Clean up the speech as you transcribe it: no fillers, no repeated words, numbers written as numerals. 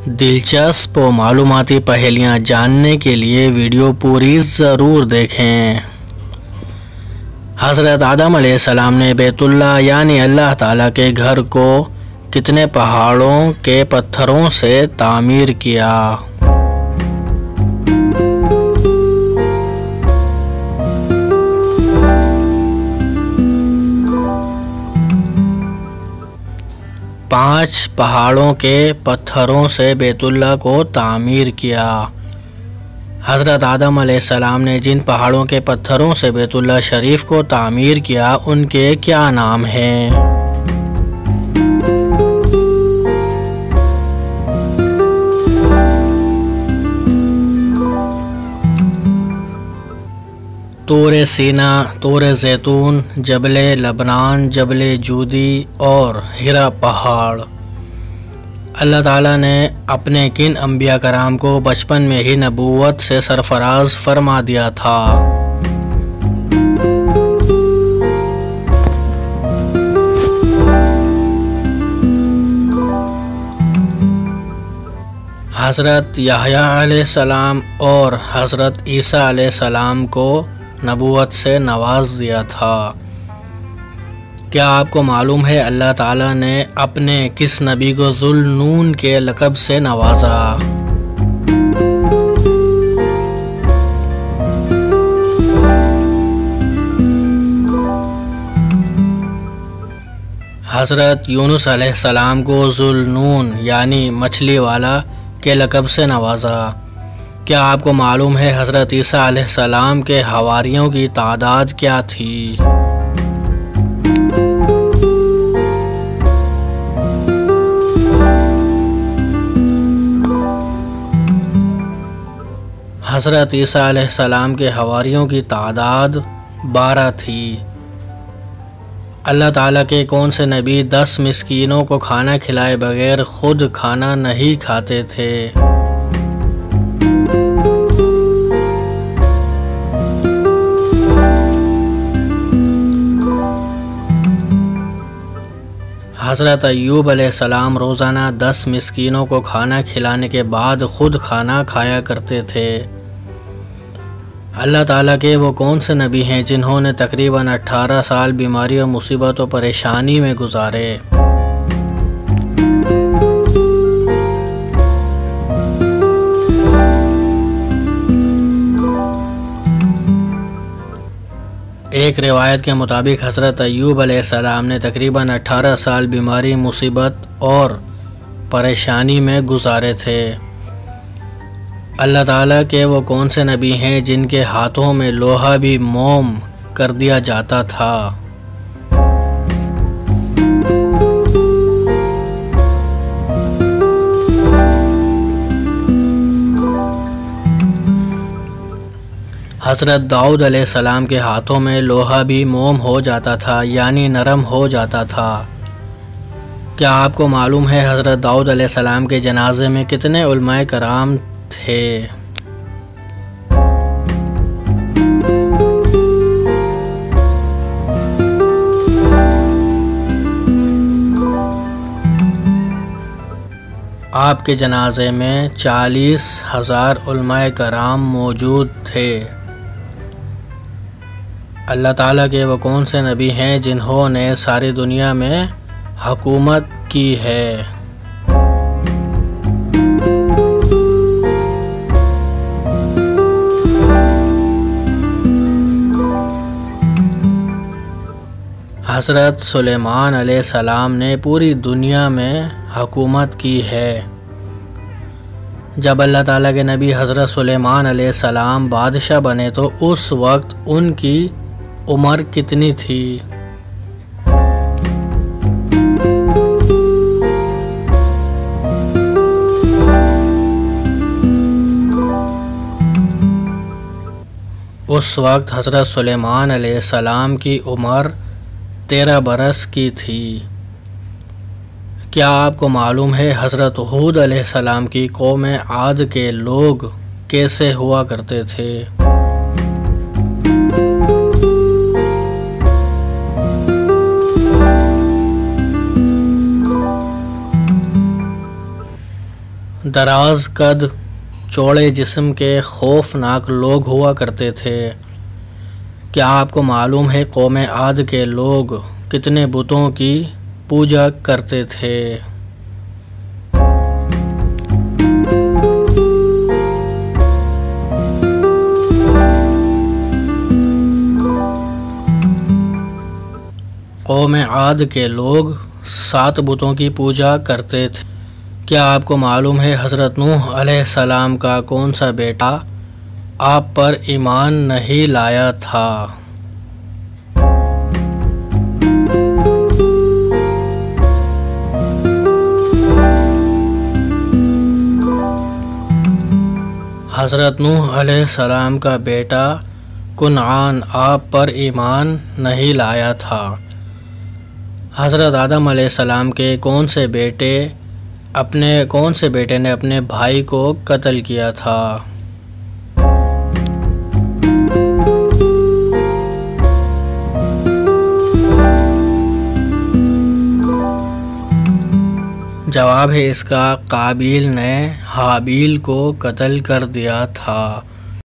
دلچسپ و معلوماتی پہیلیاں جاننے کے لیے ویڈیو پوری ضرور دیکھیں۔ حضرت آدم علیہ السلام نے بیت اللہ یعنی اللہ تعالیٰ کے گھر کو کتنے پہاڑوں کے پتھروں سے تعمیر کیا؟ پانچ پہاڑوں کے پتھروں سے بیت اللہ کو تعمیر کیا۔ حضرت آدم علیہ السلام نے جن پہاڑوں کے پتھروں سے بیت اللہ شریف کو تعمیر کیا ان کے کیا نام ہیں؟ طور سینا، طور زیتون، جبل لبنان، جبل جودی اور ہرا پہاڑ۔ اللہ تعالیٰ نے اپنے کن انبیاء کرام کو بچپن میں ہی نبوت سے سرفراز فرما دیا تھا؟ حضرت یحییٰ علیہ السلام اور حضرت عیسیٰ علیہ السلام کو نبوت سے نواز دیا تھا۔ کیا آپ کو معلوم ہے اللہ تعالیٰ نے اپنے کس نبی کو ذو النون کے لقب سے نوازا؟ حضرت یونس علیہ السلام کو ذو النون یعنی مچھلی والا کے لقب سے نوازا۔ کیا آپ کو معلوم ہے حضرت عیسیٰ علیہ السلام کے حواریوں کی تعداد کیا تھی؟ حضرت عیسیٰ علیہ السلام کے حواریوں کی تعداد 12 تھی۔ اللہ تعالیٰ کے کون سے نبی 10 مسکینوں کو کھانا کھلائے بغیر خود کھانا نہیں کھاتے تھے؟ حضرت ایوب علیہ السلام روزانہ 10 مسکینوں کو کھانا کھلانے کے بعد خود کھانا کھایا کرتے تھے۔ اللہ تعالیٰ کے وہ کون سے نبی ہیں جنہوں نے تقریباً 18 سال بیماری اور مصیبت و پریشانی میں گزارے؟ ایک روایت کے مطابق حضرت ایوب علیہ السلام نے تقریباً 18 سال بیماری، مصیبت اور پریشانی میں گزارے تھے۔ اللہ تعالیٰ کے وہ کون سے نبی ہیں جن کے ہاتھوں میں لوہا بھی موم کر دیا جاتا تھا؟ حضرت داؤد علیہ السلام کے ہاتھوں میں لوہا بھی موم ہو جاتا تھا یعنی نرم ہو جاتا تھا۔ کیا آپ کو معلوم ہے حضرت داؤد علیہ السلام کے جنازے میں کتنے علماء کرام تھے؟ آپ کے جنازے میں 40,000 علماء کرام موجود تھے۔ اللہ تعالیٰ کے وہ کون سے نبی ہیں جنہوں نے ساری دنیا میں حکومت کی ہے؟ حضرت سلیمان علیہ السلام نے پوری دنیا میں حکومت کی ہے۔ جب اللہ تعالیٰ کے نبی حضرت سلیمان علیہ السلام بادشاہ بنے تو اس وقت ان کی عمر کتنی تھی؟ اس وقت حضرت سلیمان علیہ السلام کی عمر 13 برس کی تھی۔ کیا آپ کو معلوم ہے حضرت ہود علیہ السلام کی قوم عاد کے لوگ کیسے ہوا کرتے تھے؟ دراز قد چوڑے جسم کے خوفناک لوگ ہوا کرتے تھے۔ کیا آپ کو معلوم ہے قوم عاد کے لوگ کتنے بتوں کی پوجا کرتے تھے؟ قوم عاد کے لوگ 7 بتوں کی پوجا کرتے تھے۔ کیا آپ کو معلوم ہے حضرت نوح علیہ السلام کا کون سا بیٹا آپ پر ایمان نہیں لایا تھا؟ حضرت نوح علیہ السلام کا بیٹا کنعان آپ پر ایمان نہیں لایا تھا۔ حضرت آدم علیہ السلام کے کون سے بیٹے نے اپنے بھائی کو قتل کیا تھا؟ جواب ہے اس کا قابیل نے حابیل کو قتل کر دیا تھا۔